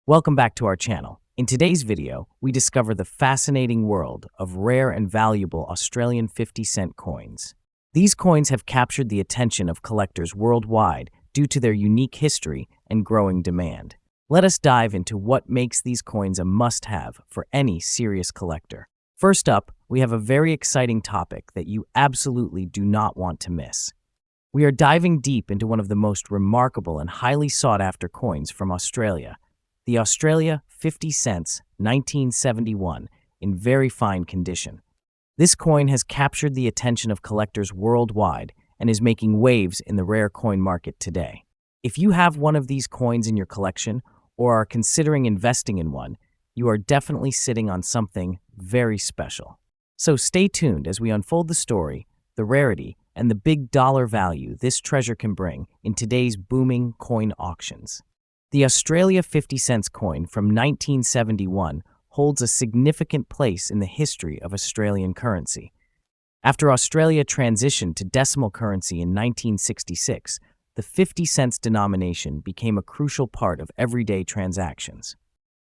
Welcome back to our channel. In today's video, we discover the fascinating world of rare and valuable Australian 50-cent coins. These coins have captured the attention of collectors worldwide due to their unique history and growing demand. Let us dive into what makes these coins a must-have for any serious collector. First up, we have a very exciting topic that you absolutely do not want to miss. We are diving deep into one of the most remarkable and highly sought-after coins from Australia, the Australia 50 cents 1971 in very fine condition. This coin has captured the attention of collectors worldwide and is making waves in the rare coin market today. If you have one of these coins in your collection or are considering investing in one, you are definitely sitting on something very special. So stay tuned as we unfold the story, the rarity, and the big dollar value this treasure can bring in today's booming coin auctions. The Australia 50 cents coin from 1971 holds a significant place in the history of Australian currency. After Australia transitioned to decimal currency in 1966, the 50 cents denomination became a crucial part of everyday transactions.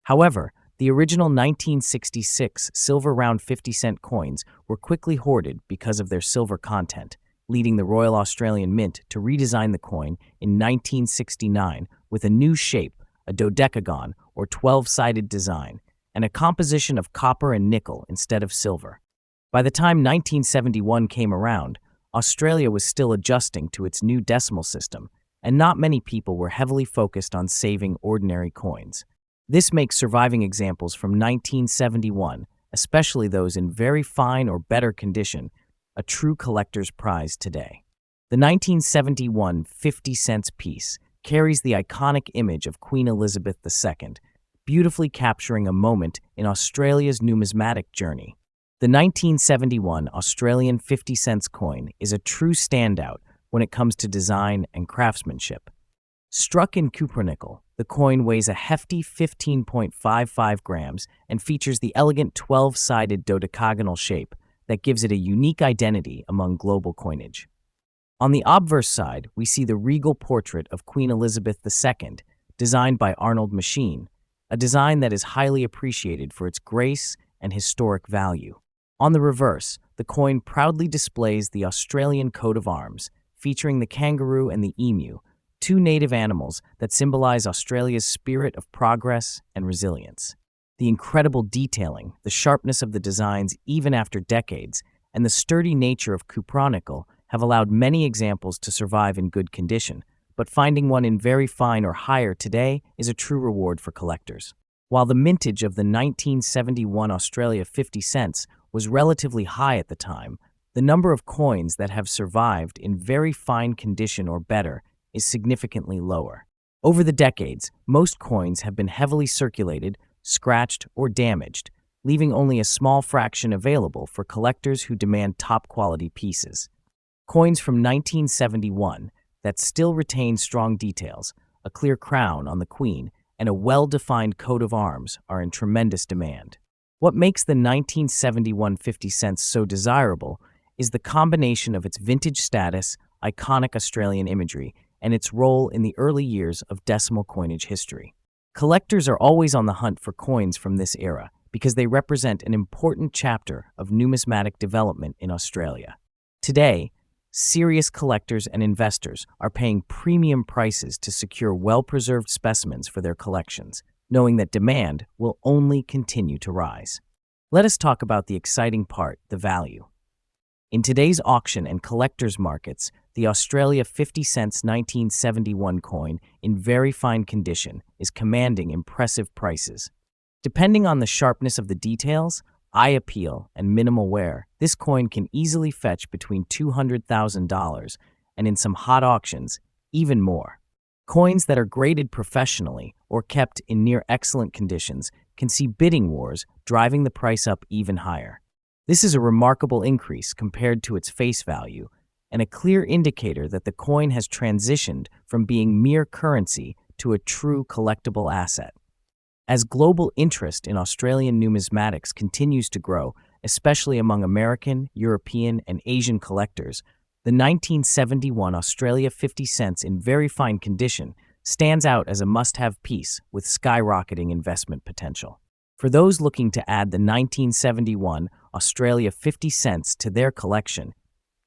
However, the original 1966 silver round 50-cent coins were quickly hoarded because of their silver content, leading the Royal Australian Mint to redesign the coin in 1969 with a new shape, a dodecagon or 12-sided design, and a composition of copper and nickel instead of silver. By the time 1971 came around, Australia was still adjusting to its new decimal system, and not many people were heavily focused on saving ordinary coins. This makes surviving examples from 1971, especially those in very fine or better condition, a true collector's prize today. The 1971 50 cents piece carries the iconic image of Queen Elizabeth II, beautifully capturing a moment in Australia's numismatic journey. The 1971 Australian 50 cents coin is a true standout when it comes to design and craftsmanship. Struck in cupronickel, the coin weighs a hefty 15.55 grams and features the elegant 12-sided dodecagonal shape that gives it a unique identity among global coinage. On the obverse side, we see the regal portrait of Queen Elizabeth II, designed by Arnold Machine, a design that is highly appreciated for its grace and historic value. On the reverse, the coin proudly displays the Australian coat of arms, featuring the kangaroo and the emu, two native animals that symbolize Australia's spirit of progress and resilience. The incredible detailing, the sharpness of the designs even after decades, and the sturdy nature of cupronickel have allowed many examples to survive in good condition, but finding one in very fine or higher today is a true reward for collectors. While the mintage of the 1971 Australia 50 cents was relatively high at the time, the number of coins that have survived in very fine condition or better is significantly lower. Over the decades, most coins have been heavily circulated, scratched, or damaged, leaving only a small fraction available for collectors who demand top-quality pieces. Coins from 1971 that still retain strong details, a clear crown on the Queen, and a well-defined coat of arms are in tremendous demand. What makes the 1971 50 cents so desirable is the combination of its vintage status, iconic Australian imagery, and its role in the early years of decimal coinage history. Collectors are always on the hunt for coins from this era because they represent an important chapter of numismatic development in Australia. Today, serious collectors and investors are paying premium prices to secure well-preserved specimens for their collections, knowing that demand will only continue to rise. Let us talk about the exciting part, the value. In today's auction and collectors markets, the Australia 50 cents 1971 coin in very fine condition is commanding impressive prices. Depending on the sharpness of the details, eye appeal, and minimal wear, this coin can easily fetch between $200,000 and in some hot auctions, even more. Coins that are graded professionally or kept in near excellent conditions can see bidding wars driving the price up even higher. This is a remarkable increase compared to its face value and a clear indicator that the coin has transitioned from being mere currency to a true collectible asset. As global interest in Australian numismatics continues to grow, especially among American, European, and Asian collectors, the 1971 Australia 50 cents in very fine condition stands out as a must-have piece with skyrocketing investment potential. For those looking to add the 1971 Australia 50 cents to their collection,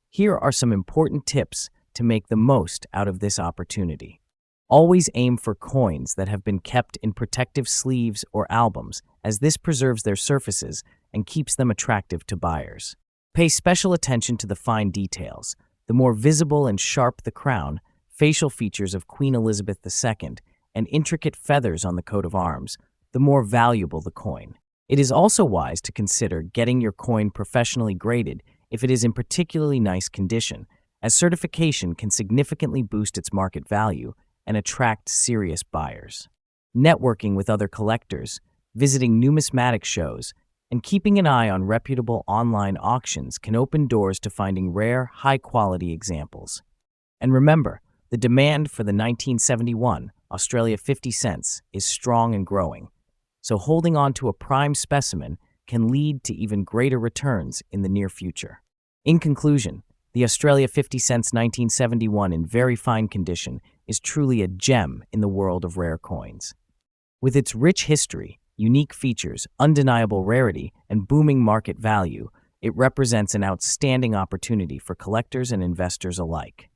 here are some important tips to make the most out of this opportunity. Always aim for coins that have been kept in protective sleeves or albums, as this preserves their surfaces and keeps them attractive to buyers. Pay special attention to the fine details. The more visible and sharp the crown, facial features of Queen Elizabeth II, and intricate feathers on the coat of arms, the more valuable the coin. It is also wise to consider getting your coin professionally graded if it is in particularly nice condition, as certification can significantly boost its market value and attract serious buyers. Networking with other collectors, visiting numismatic shows, and keeping an eye on reputable online auctions can open doors to finding rare, high-quality examples. And remember, the demand for the 1971 Australia 50 cents is strong and growing, so holding on to a prime specimen can lead to even greater returns in the near future. In conclusion, the Australia 50 cents 1971 in very fine condition is truly a gem in the world of rare coins. With its rich history, unique features, undeniable rarity, and booming market value, it represents an outstanding opportunity for collectors and investors alike.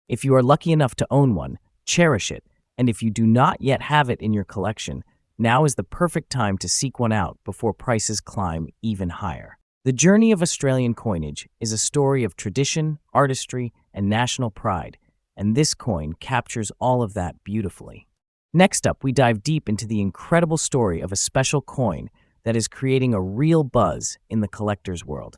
If you are lucky enough to own one, cherish it, and if you do not yet have it in your collection, now is the perfect time to seek one out before prices climb even higher. The journey of Australian coinage is a story of tradition, artistry, and national pride, and this coin captures all of that beautifully. Next up, we dive deep into the incredible story of a special coin that is creating a real buzz in the collector's world.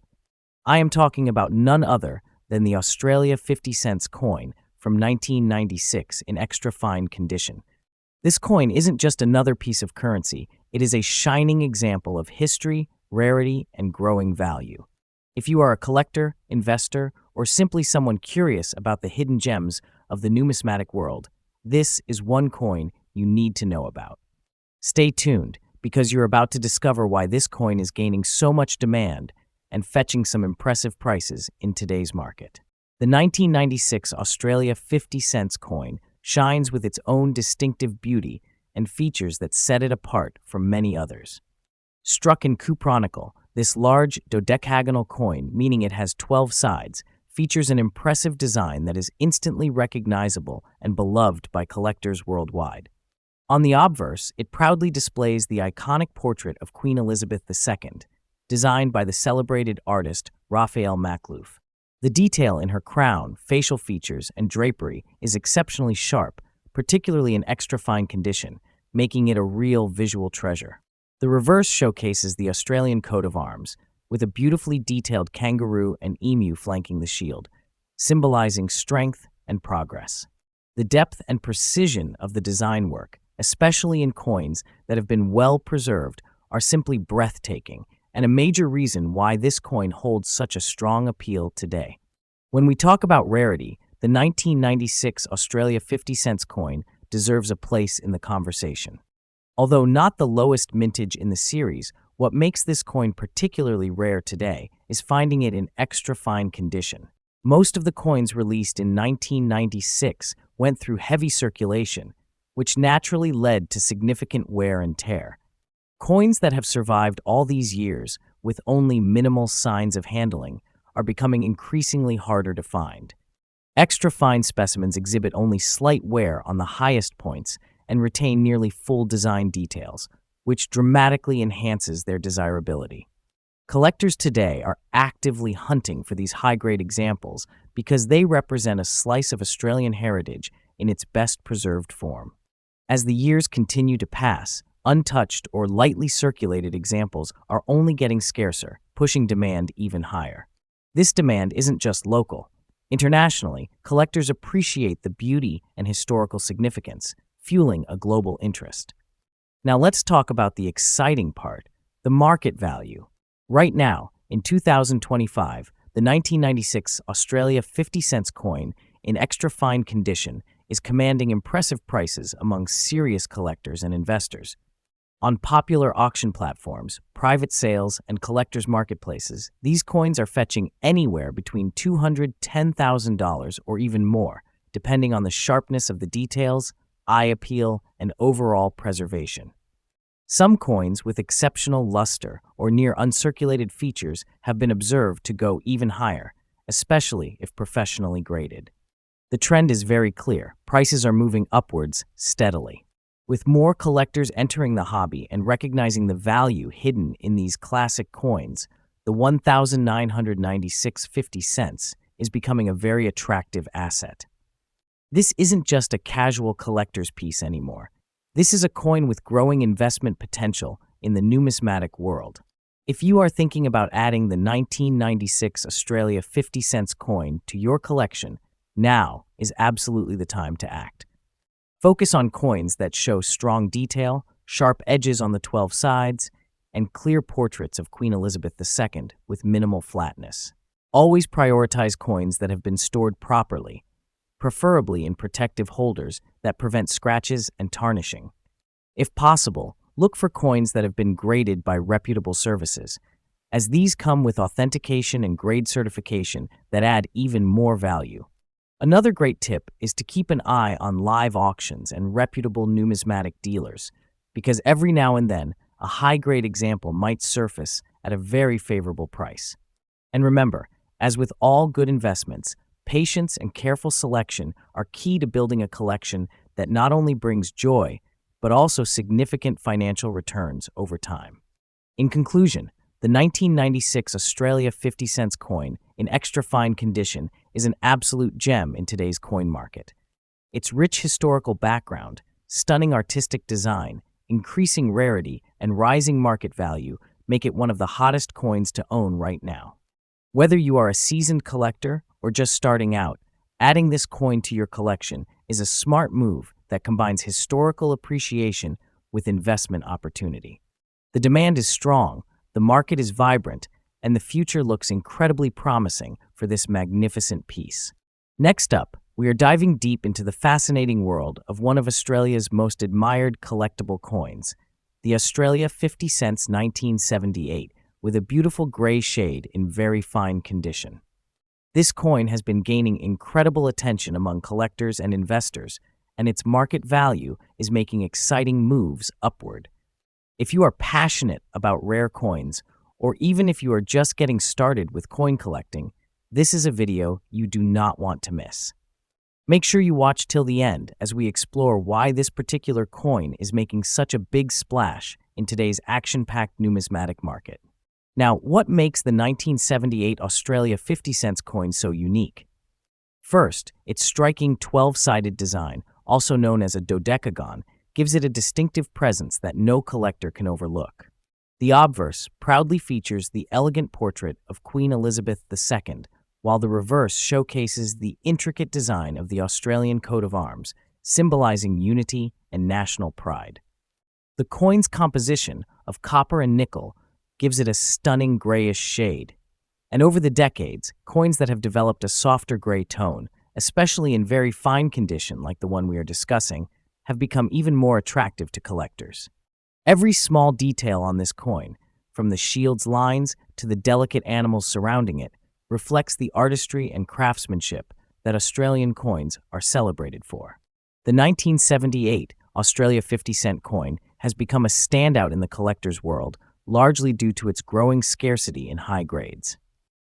I am talking about none other than the Australia 50 cents coin from 1996 in extra fine condition. This coin isn't just another piece of currency, it is a shining example of history, rarity, and growing value. If you are a collector, investor, or simply someone curious about the hidden gems of the numismatic world, this is one coin you need to know about. Stay tuned, because you're about to discover why this coin is gaining so much demand and fetching some impressive prices in today's market. The 1996 Australia 50 cents coin shines with its own distinctive beauty and features that set it apart from many others. Struck in cupronical, this large dodecagonal coin, meaning it has 12 sides, features an impressive design that is instantly recognizable and beloved by collectors worldwide. On the obverse, it proudly displays the iconic portrait of Queen Elizabeth II, designed by the celebrated artist Raphael Makhlouf. The detail in her crown, facial features, and drapery is exceptionally sharp, particularly in extra fine condition, making it a real visual treasure. The reverse showcases the Australian coat of arms, with a beautifully detailed kangaroo and emu flanking the shield, symbolizing strength and progress. The depth and precision of the design work, especially in coins that have been well preserved, are simply breathtaking, and a major reason why this coin holds such a strong appeal today. When we talk about rarity, the 1996 Australia 50 cents coin deserves a place in the conversation. Although not the lowest mintage in the series, what makes this coin particularly rare today is finding it in extra fine condition. Most of the coins released in 1996 went through heavy circulation, which naturally led to significant wear and tear. Coins that have survived all these years with only minimal signs of handling are becoming increasingly harder to find. Extra fine specimens exhibit only slight wear on the highest points and retain nearly full design details, which dramatically enhances their desirability. Collectors today are actively hunting for these high-grade examples because they represent a slice of Australian heritage in its best preserved form. As the years continue to pass, untouched or lightly circulated examples are only getting scarcer, pushing demand even higher. This demand isn't just local. Internationally, collectors appreciate the beauty and historical significance, fueling a global interest. Now let's talk about the exciting part, the market value. Right now, in 2025, the 1996 Australia 50 cents coin in extra fine condition is commanding impressive prices among serious collectors and investors. On popular auction platforms, private sales, and collectors' marketplaces, these coins are fetching anywhere between $210,000 or even more, depending on the sharpness of the details, eye appeal, and overall preservation. Some coins with exceptional luster or near uncirculated features have been observed to go even higher, especially if professionally graded. The trend is very clear. Prices are moving upwards steadily. With more collectors entering the hobby and recognizing the value hidden in these classic coins, the 1,996.50 cents is becoming a very attractive asset. This isn't just a casual collector's piece anymore. This is a coin with growing investment potential in the numismatic world. If you are thinking about adding the 1996 Australia 50 cents coin to your collection, now is absolutely the time to act. Focus on coins that show strong detail, sharp edges on the 12 sides, and clear portraits of Queen Elizabeth II with minimal flatness. Always prioritize coins that have been stored properly, preferably in protective holders that prevent scratches and tarnishing. If possible, look for coins that have been graded by reputable services, as these come with authentication and grade certification that add even more value. Another great tip is to keep an eye on live auctions and reputable numismatic dealers, because every now and then, a high-grade example might surface at a very favorable price. And remember, as with all good investments, patience and careful selection are key to building a collection that not only brings joy, but also significant financial returns over time. In conclusion, the 1996 Australia 50 cents coin in extra fine condition is an absolute gem in today's coin market. Its rich historical background, stunning artistic design, increasing rarity, and rising market value make it one of the hottest coins to own right now. Whether you are a seasoned collector or just starting out, adding this coin to your collection is a smart move that combines historical appreciation with investment opportunity. The demand is strong, the market is vibrant, and the future looks incredibly promising for this magnificent piece. Next up, we are diving deep into the fascinating world of one of Australia's most admired collectible coins, the Australia 50 cents 1978, with a beautiful gray shade in very fine condition. This coin has been gaining incredible attention among collectors and investors, and its market value is making exciting moves upward. If you are passionate about rare coins, or even if you are just getting started with coin collecting, this is a video you do not want to miss. Make sure you watch till the end as we explore why this particular coin is making such a big splash in today's action-packed numismatic market. Now, what makes the 1978 Australia 50 cents coin so unique? First, its striking 12-sided design, also known as a dodecagon, gives it a distinctive presence that no collector can overlook. The obverse proudly features the elegant portrait of Queen Elizabeth II, while the reverse showcases the intricate design of the Australian coat of arms, symbolizing unity and national pride. The coin's composition of copper and nickel gives it a stunning grayish shade, and over the decades, coins that have developed a softer gray tone, especially in very fine condition like the one we are discussing, have become even more attractive to collectors. Every small detail on this coin, from the shield's lines to the delicate animals surrounding it, reflects the artistry and craftsmanship that Australian coins are celebrated for. The 1978 Australia 50 cent coin has become a standout in the collector's world, largely due to its growing scarcity in high grades.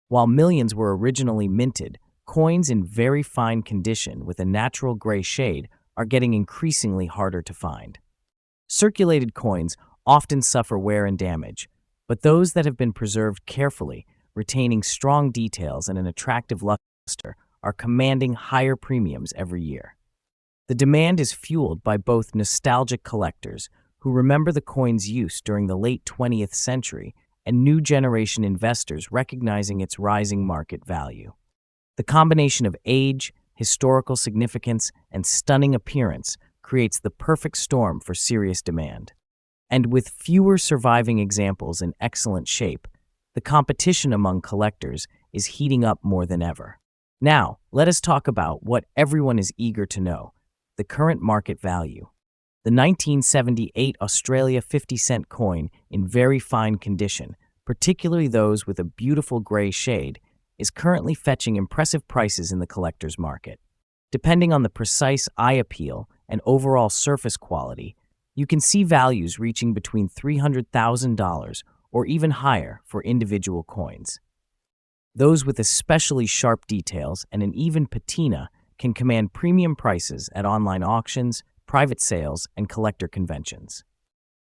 While millions were originally minted, coins in very fine condition with a natural gray shade are getting increasingly harder to find. Circulated coins often suffer wear and damage, but those that have been preserved carefully, retaining strong details and an attractive luster, are commanding higher premiums every year. The demand is fueled by both nostalgic collectors who remember the coin's use during the late 20th century and new generation investors recognizing its rising market value. The combination of age, historical significance, and stunning appearance creates the perfect storm for serious demand. And with fewer surviving examples in excellent shape, the competition among collectors is heating up more than ever. Now, let us talk about what everyone is eager to know, the current market value. The 1978 Australia 50 cent coin in very fine condition, particularly those with a beautiful gray shade, is currently fetching impressive prices in the collector's market. Depending on the precise eye appeal and overall surface quality, you can see values reaching between $300,000 or even higher for individual coins. Those with especially sharp details and an even patina can command premium prices at online auctions, private sales, and collector conventions.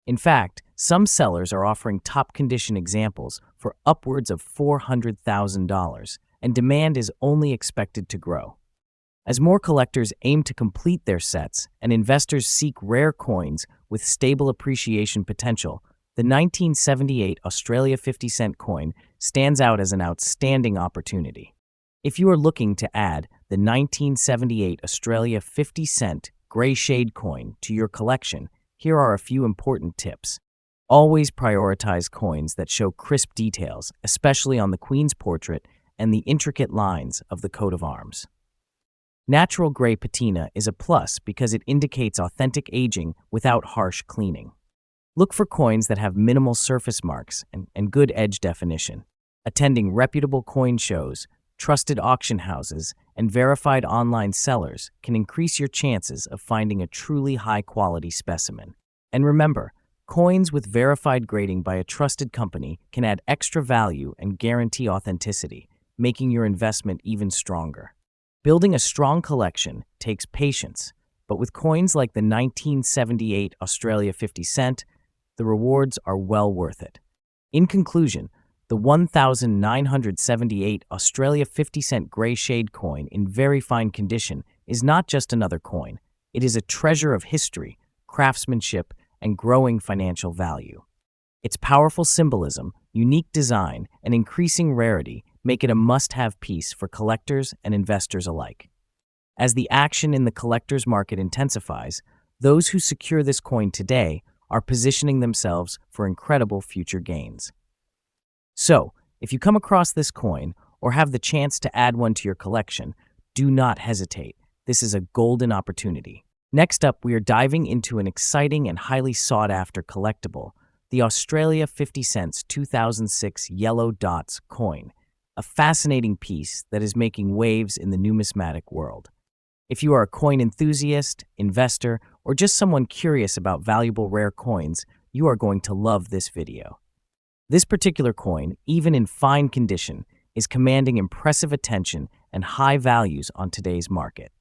In fact, some sellers are offering top-condition examples for upwards of $400,000, and demand is only expected to grow. As more collectors aim to complete their sets and investors seek rare coins with stable appreciation potential, the 1978 Australia 50-cent coin stands out as an outstanding opportunity. If you are looking to add the 1978 Australia 50-cent gray shade coin to your collection, here are a few important tips. Always prioritize coins that show crisp details, especially on the Queen's portrait and the intricate lines of the coat of arms. Natural gray patina is a plus because it indicates authentic aging without harsh cleaning. Look for coins that have minimal surface marks and good edge definition. Attending reputable coin shows, trusted auction houses, and verified online sellers can increase your chances of finding a truly high-quality specimen. And remember, coins with verified grading by a trusted company can add extra value and guarantee authenticity, making your investment even stronger. Building a strong collection takes patience, but with coins like the 1978 Australia 50 cent, the rewards are well worth it. In conclusion, the 1978 Australia 50 cent gray shade coin in very fine condition is not just another coin. It is a treasure of history, craftsmanship, and growing financial value. Its powerful symbolism, unique design, and increasing rarity make it a must-have piece for collectors and investors alike. As the action in the collector's market intensifies, those who secure this coin today are positioning themselves for incredible future gains. So, if you come across this coin or have the chance to add one to your collection, do not hesitate. This is a golden opportunity. Next up, we are diving into an exciting and highly sought-after collectible, the Australia 50 cents 2006 Yellow Dots coin, a fascinating piece that is making waves in the numismatic world. If you are a coin enthusiast, investor, or just someone curious about valuable rare coins, you are going to love this video. This particular coin, even in fine condition, is commanding impressive attention and high values on today's market.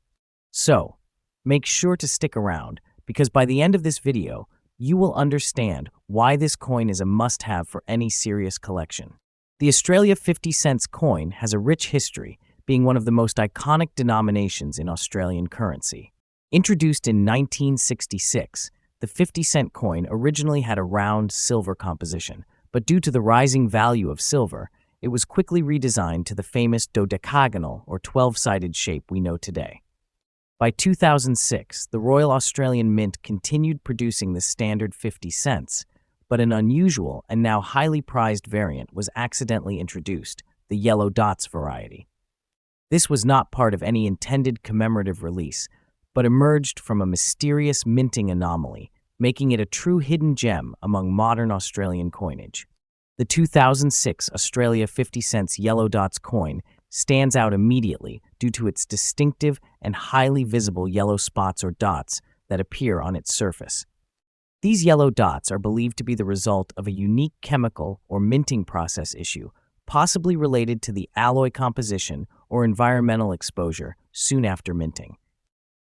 So, make sure to stick around, because by the end of this video, you will understand why this coin is a must-have for any serious collection. The Australia 50 cents coin has a rich history, being one of the most iconic denominations in Australian currency. Introduced in 1966, the 50-cent coin originally had a round silver composition, but due to the rising value of silver, it was quickly redesigned to the famous dodecagonal or 12-sided shape we know today. By 2006, the Royal Australian Mint continued producing the standard 50 cents, but an unusual and now highly prized variant was accidentally introduced, the Yellow Dots variety. This was not part of any intended commemorative release, but emerged from a mysterious minting anomaly, making it a true hidden gem among modern Australian coinage. The 2006 Australia 50 cents Yellow Dots coin stands out immediately due to its distinctive and highly visible yellow spots or dots that appear on its surface. These yellow dots are believed to be the result of a unique chemical or minting process issue, possibly related to the alloy composition or environmental exposure soon after minting.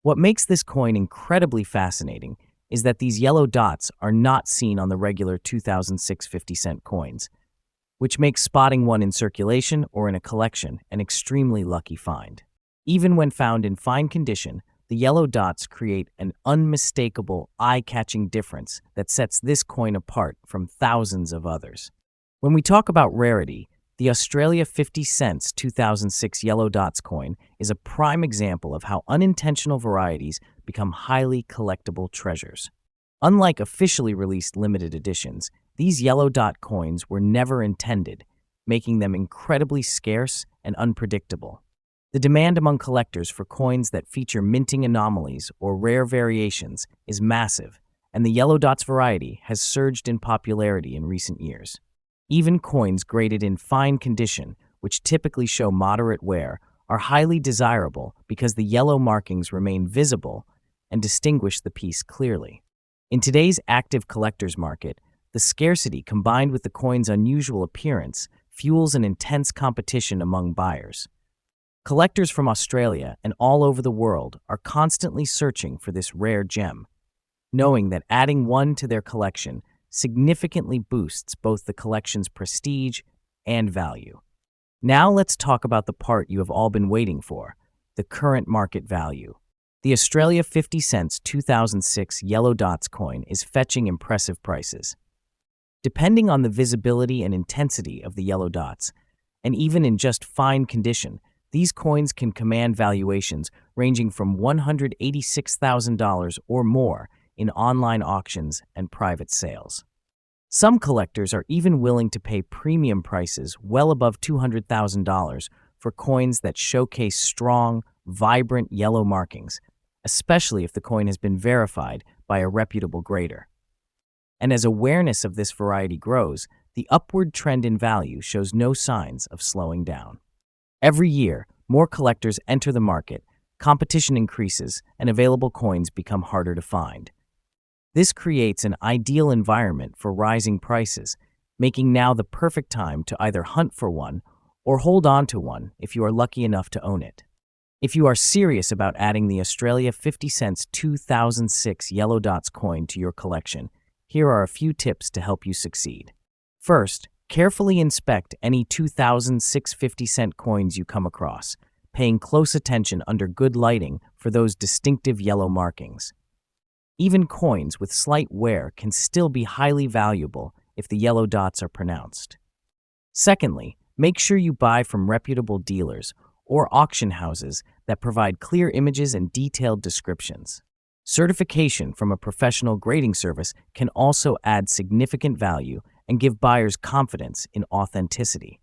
What makes this coin incredibly fascinating is that these yellow dots are not seen on the regular 2006 50-cent coins, which makes spotting one in circulation or in a collection an extremely lucky find. Even when found in fine condition, the yellow dots create an unmistakable, eye-catching difference that sets this coin apart from thousands of others. When we talk about rarity, the Australia 50 cents 2006 Yellow Dots coin is a prime example of how unintentional varieties become highly collectible treasures. Unlike officially released limited editions, these yellow dot coins were never intended, making them incredibly scarce and unpredictable. The demand among collectors for coins that feature minting anomalies or rare variations is massive, and the yellow dots variety has surged in popularity in recent years. Even coins graded in fine condition, which typically show moderate wear, are highly desirable because the yellow markings remain visible and distinguish the piece clearly. In today's active collector's market, the scarcity combined with the coin's unusual appearance fuels an intense competition among buyers. Collectors from Australia and all over the world are constantly searching for this rare gem, knowing that adding one to their collection significantly boosts both the collection's prestige and value. Now let's talk about the part you have all been waiting for, the current market value. The Australia 50 cents 2006 yellow dots coin is fetching impressive prices. Depending on the visibility and intensity of the yellow dots, and even in just fine condition, these coins can command valuations ranging from $186,000 or more in online auctions and private sales. Some collectors are even willing to pay premium prices well above $200,000 for coins that showcase strong, vibrant yellow markings, especially if the coin has been verified by a reputable grader. And as awareness of this variety grows, the upward trend in value shows no signs of slowing down. Every year, more collectors enter the market, competition increases, and available coins become harder to find. This creates an ideal environment for rising prices, making now the perfect time to either hunt for one or hold on to one if you are lucky enough to own it. If you are serious about adding the Australia 50 cents 2006 yellow dots coin to your collection, here are a few tips to help you succeed. First, carefully inspect any 2006 50-cent coins you come across, paying close attention under good lighting for those distinctive yellow markings. Even coins with slight wear can still be highly valuable if the yellow dots are pronounced. Secondly, make sure you buy from reputable dealers or auction houses that provide clear images and detailed descriptions. Certification from a professional grading service can also add significant value and give buyers confidence in authenticity.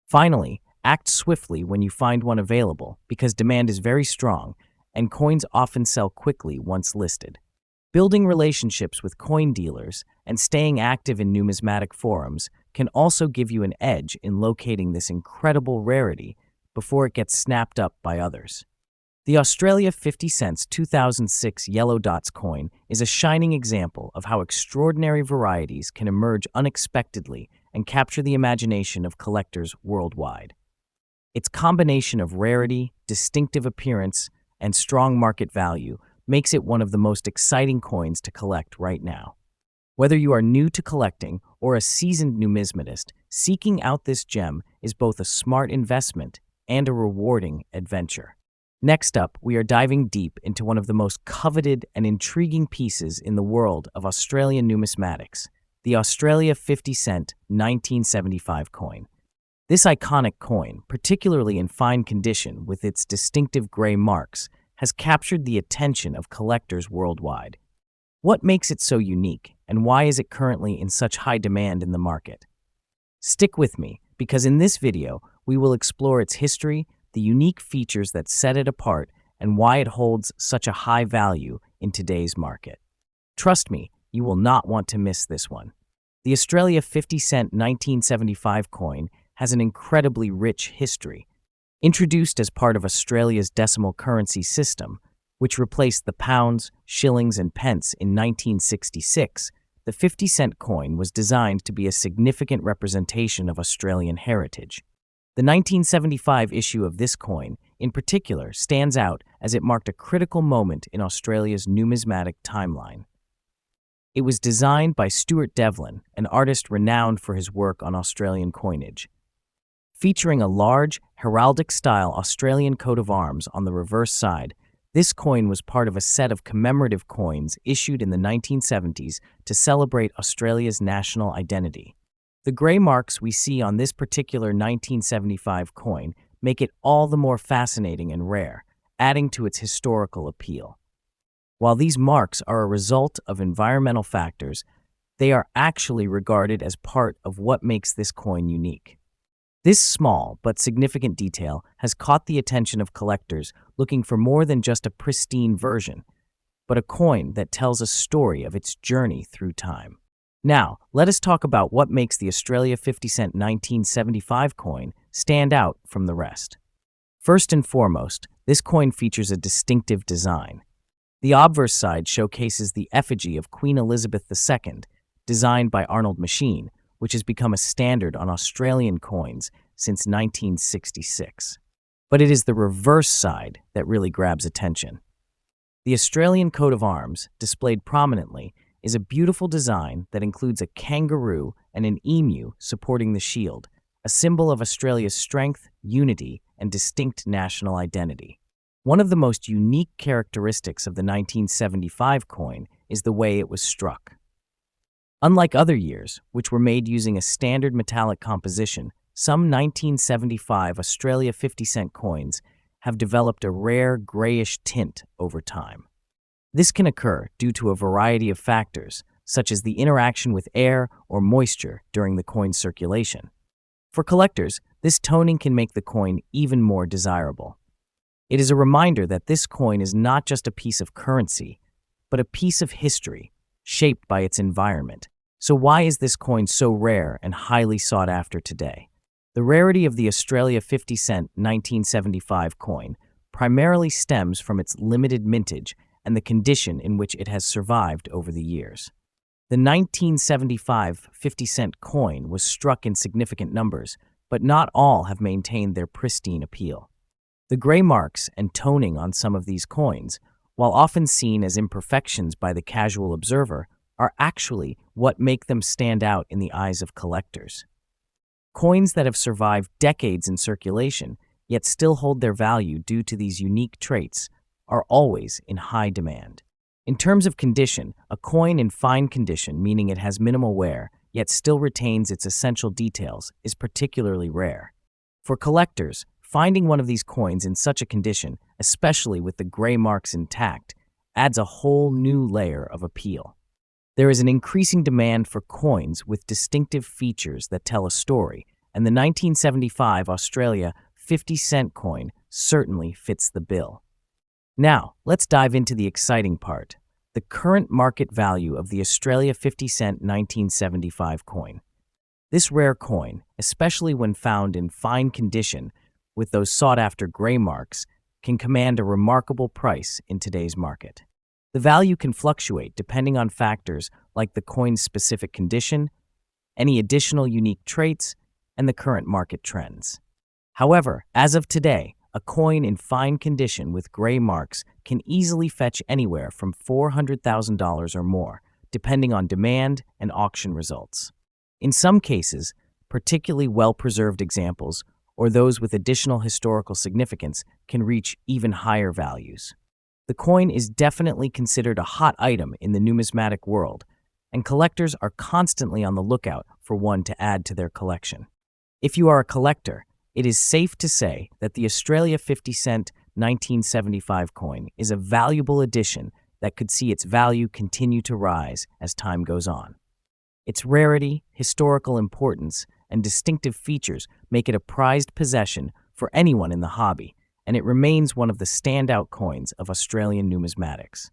Finally, act swiftly when you find one available because demand is very strong and coins often sell quickly once listed. Building relationships with coin dealers and staying active in numismatic forums can also give you an edge in locating this incredible rarity before it gets snapped up by others. The Australia 50 cents 2006 yellow dots coin is a shining example of how extraordinary varieties can emerge unexpectedly and capture the imagination of collectors worldwide. Its combination of rarity, distinctive appearance, and strong market value makes it one of the most exciting coins to collect right now. Whether you are new to collecting or a seasoned numismatist, seeking out this gem is both a smart investment and a rewarding adventure. Next up, we are diving deep into one of the most coveted and intriguing pieces in the world of Australian numismatics, the Australia 50 cent 1975 coin. This iconic coin, particularly in fine condition with its distinctive gray marks, has captured the attention of collectors worldwide. What makes it so unique, and why is it currently in such high demand in the market? Stick with me, because in this video, we will explore its history, the unique features that set it apart, and why it holds such a high value in today's market. Trust me, you will not want to miss this one. The Australia 50 cent 1975 coin has an incredibly rich history. Introduced as part of Australia's decimal currency system, which replaced the pounds, shillings, and pence in 1966, the 50-cent coin was designed to be a significant representation of Australian heritage. The 1975 issue of this coin, in particular, stands out as it marked a critical moment in Australia's numismatic timeline. It was designed by Stuart Devlin, an artist renowned for his work on Australian coinage. Featuring a large, heraldic-style Australian coat of arms on the reverse side, this coin was part of a set of commemorative coins issued in the 1970s to celebrate Australia's national identity. The grey marks we see on this particular 1975 coin make it all the more fascinating and rare, adding to its historical appeal. While these marks are a result of environmental factors, they are actually regarded as part of what makes this coin unique. This small but significant detail has caught the attention of collectors looking for more than just a pristine version, but a coin that tells a story of its journey through time. Now, let us talk about what makes the Australia 50 cent 1975 coin stand out from the rest. First and foremost, this coin features a distinctive design. The obverse side showcases the effigy of Queen Elizabeth II, designed by Arnold Machin, which has become a standard on Australian coins since 1966. But it is the reverse side that really grabs attention. The Australian coat of arms, displayed prominently, is a beautiful design that includes a kangaroo and an emu supporting the shield, a symbol of Australia's strength, unity, and distinct national identity. One of the most unique characteristics of the 1975 coin is the way it was struck. Unlike other years, which were made using a standard metallic composition, some 1975 Australia 50-cent coins have developed a rare grayish tint over time. This can occur due to a variety of factors, such as the interaction with air or moisture during the coin's circulation. For collectors, this toning can make the coin even more desirable. It is a reminder that this coin is not just a piece of currency, but a piece of history, shaped by its environment. So why is this coin so rare and highly sought after today? The rarity of the Australia 50-cent 1975 coin primarily stems from its limited mintage and the condition in which it has survived over the years. The 1975 50-cent coin was struck in significant numbers, but not all have maintained their pristine appeal. The gray marks and toning on some of these coins, while often seen as imperfections by the casual observer, are actually what make them stand out in the eyes of collectors. Coins that have survived decades in circulation, yet still hold their value due to these unique traits, are always in high demand. In terms of condition, a coin in fine condition, meaning it has minimal wear, yet still retains its essential details, is particularly rare. For collectors, finding one of these coins in such a condition, especially with the gray marks intact, adds a whole new layer of appeal. There is an increasing demand for coins with distinctive features that tell a story, and the 1975 Australia 50-cent coin certainly fits the bill. Now, let's dive into the exciting part, the current market value of the Australia 50-cent 1975 coin. This rare coin, especially when found in fine condition with those sought-after gray marks, can command a remarkable price in today's market. The value can fluctuate depending on factors like the coin's specific condition, any additional unique traits, and the current market trends. However, as of today, a coin in fine condition with gray marks can easily fetch anywhere from $400,000 or more, depending on demand and auction results. In some cases, particularly well-preserved examples or those with additional historical significance can reach even higher values. The coin is definitely considered a hot item in the numismatic world, and collectors are constantly on the lookout for one to add to their collection. If you are a collector, it is safe to say that the Australia 50-cent 1975 coin is a valuable addition that could see its value continue to rise as time goes on. Its rarity, historical importance, and distinctive features make it a prized possession for anyone in the hobby, and it remains one of the standout coins of Australian numismatics.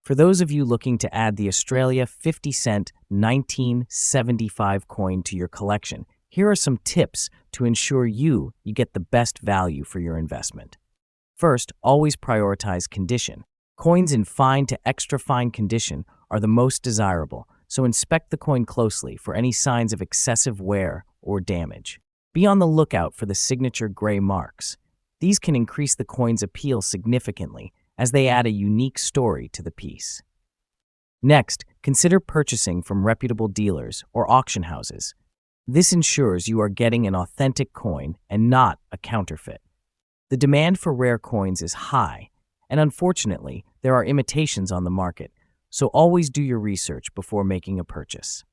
For those of you looking to add the Australia 50-cent 1975 coin to your collection, here are some tips to ensure you get the best value for your investment. First, always prioritize condition. Coins in fine to extra fine condition are the most desirable, so inspect the coin closely for any signs of excessive wear or damage. Be on the lookout for the signature gray marks. These can increase the coin's appeal significantly as they add a unique story to the piece. Next, consider purchasing from reputable dealers or auction houses. This ensures you are getting an authentic coin and not a counterfeit. The demand for rare coins is high, and unfortunately, there are imitations on the market, so always do your research before making a purchase.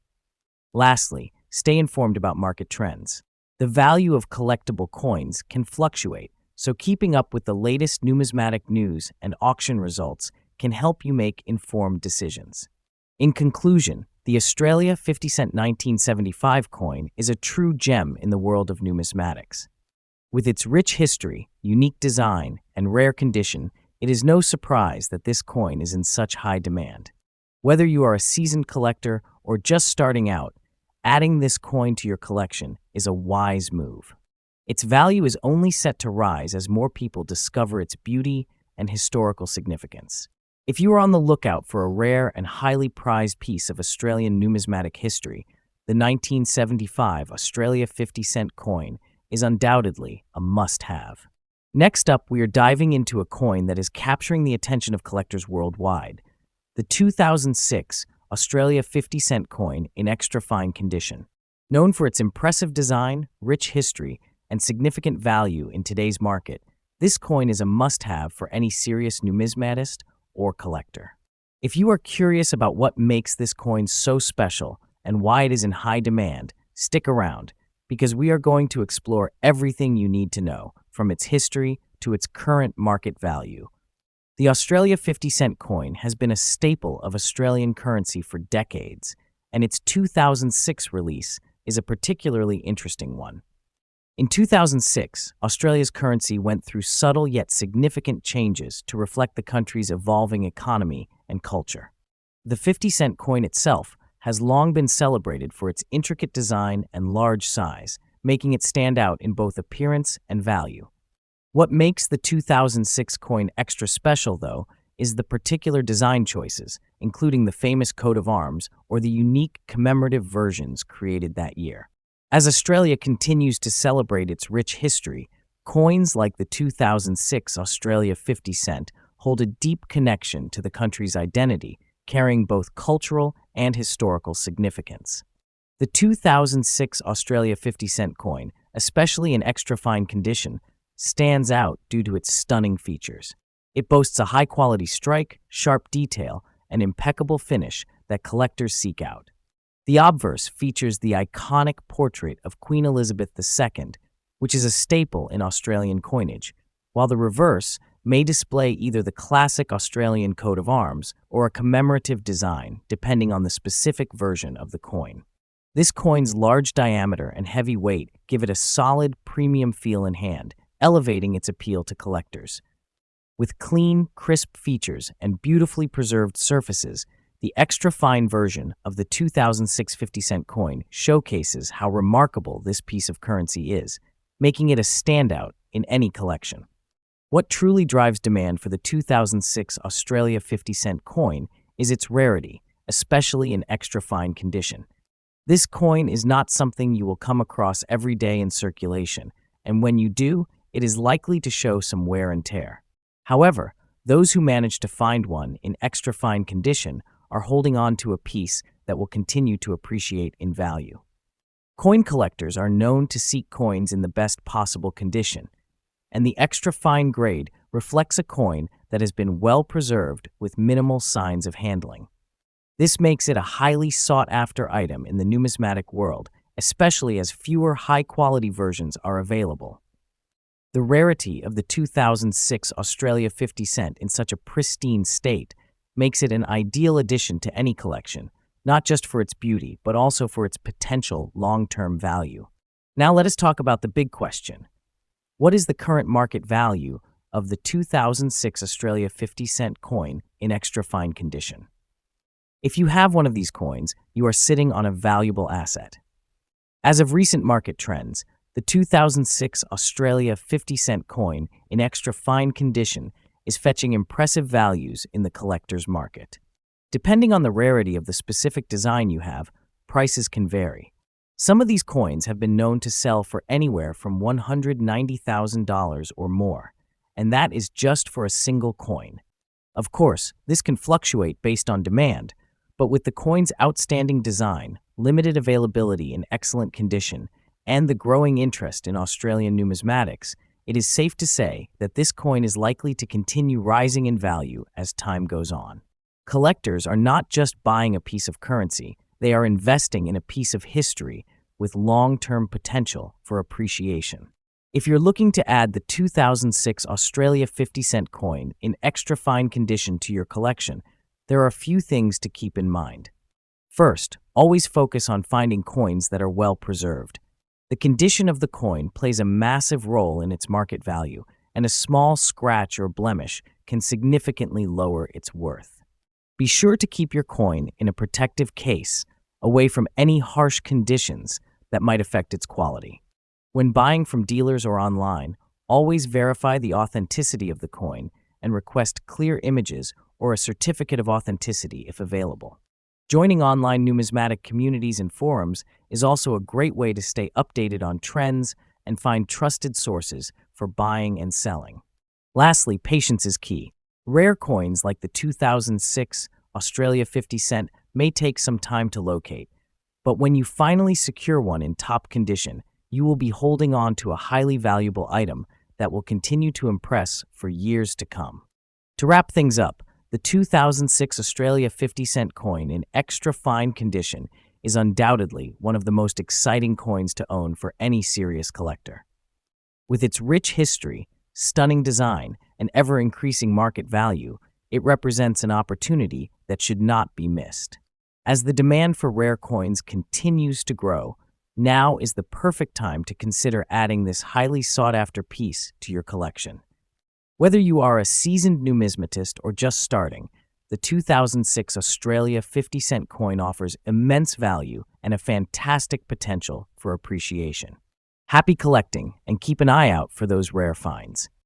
Lastly, stay informed about market trends. The value of collectible coins can fluctuate, so keeping up with the latest numismatic news and auction results can help you make informed decisions. In conclusion, the Australia 50-cent 1975 coin is a true gem in the world of numismatics. With its rich history, unique design, and rare condition, it is no surprise that this coin is in such high demand. Whether you are a seasoned collector or just starting out, adding this coin to your collection is a wise move. Its value is only set to rise as more people discover its beauty and historical significance. If you are on the lookout for a rare and highly prized piece of Australian numismatic history, the 1975 Australia 50-cent coin is undoubtedly a must-have. Next up, we are diving into a coin that is capturing the attention of collectors worldwide, the 2006 Australia 50-cent coin in extra fine condition. Known for its impressive design, rich history, and significant value in today's market, this coin is a must-have for any serious numismatist or collector. If you are curious about what makes this coin so special and why it is in high demand, stick around, because we are going to explore everything you need to know, from its history to its current market value. The Australia 50-cent coin has been a staple of Australian currency for decades, and its 2006 release is a particularly interesting one. In 2006, Australia's currency went through subtle yet significant changes to reflect the country's evolving economy and culture. The 50-cent coin itself has long been celebrated for its intricate design and large size, making it stand out in both appearance and value. What makes the 2006 coin extra special, though, is the particular design choices, including the famous coat of arms or the unique commemorative versions created that year. As Australia continues to celebrate its rich history, coins like the 2006 Australia 50 cent hold a deep connection to the country's identity, carrying both cultural and historical significance. The 2006 Australia 50 cent coin, especially in extra fine condition, stands out due to its stunning features. It boasts a high-quality strike, sharp detail, and impeccable finish that collectors seek out. The obverse features the iconic portrait of Queen Elizabeth II, which is a staple in Australian coinage, while the reverse may display either the classic Australian coat of arms or a commemorative design, depending on the specific version of the coin. This coin's large diameter and heavy weight give it a solid, premium feel in hand, elevating its appeal to collectors. With clean, crisp features and beautifully preserved surfaces, the extra-fine version of the 2006 50-cent coin showcases how remarkable this piece of currency is, making it a standout in any collection. What truly drives demand for the 2006 Australia 50-cent coin is its rarity, especially in extra-fine condition. This coin is not something you will come across every day in circulation, and when you do, it is likely to show some wear and tear. However, those who manage to find one in extra-fine condition are holding on to a piece that will continue to appreciate in value. Coin collectors are known to seek coins in the best possible condition, and the extra fine grade reflects a coin that has been well preserved with minimal signs of handling. This makes it a highly sought-after item in the numismatic world, especially as fewer high-quality versions are available. The rarity of the 2006 Australia 50 cent in such a pristine state makes it an ideal addition to any collection, not just for its beauty, but also for its potential long-term value. Now let us talk about the big question. What is the current market value of the 2006 Australia 50 cent coin in extra fine condition? If you have one of these coins, you are sitting on a valuable asset. As of recent market trends, the 2006 Australia 50 cent coin in extra fine condition is fetching impressive values in the collector's market. Depending on the rarity of the specific design you have, prices can vary. Some of these coins have been known to sell for anywhere from $190,000 or more, and that is just for a single coin. Of course, this can fluctuate based on demand, but with the coin's outstanding design, limited availability in excellent condition, and the growing interest in Australian numismatics, it is safe to say that this coin is likely to continue rising in value as time goes on. Collectors are not just buying a piece of currency, they are investing in a piece of history with long-term potential for appreciation. If you're looking to add the 2006 Australia 50 cent coin in extra fine condition to your collection, there are a few things to keep in mind. First, always focus on finding coins that are well preserved. The condition of the coin plays a massive role in its market value, and a small scratch or blemish can significantly lower its worth. Be sure to keep your coin in a protective case, away from any harsh conditions that might affect its quality. When buying from dealers or online, always verify the authenticity of the coin and request clear images or a certificate of authenticity if available. Joining online numismatic communities and forums is also a great way to stay updated on trends and find trusted sources for buying and selling. Lastly, patience is key. Rare coins like the 2006 Australia 50 cent may take some time to locate, but when you finally secure one in top condition, you will be holding on to a highly valuable item that will continue to impress for years to come. To wrap things up, the 2006 Australia 50 cent coin in extra fine condition is undoubtedly one of the most exciting coins to own for any serious collector. With its rich history, stunning design, and ever-increasing market value, it represents an opportunity that should not be missed. As the demand for rare coins continues to grow, now is the perfect time to consider adding this highly sought-after piece to your collection. Whether you are a seasoned numismatist or just starting, the 2006 Australia 50 cent coin offers immense value and a fantastic potential for appreciation. Happy collecting, and keep an eye out for those rare finds.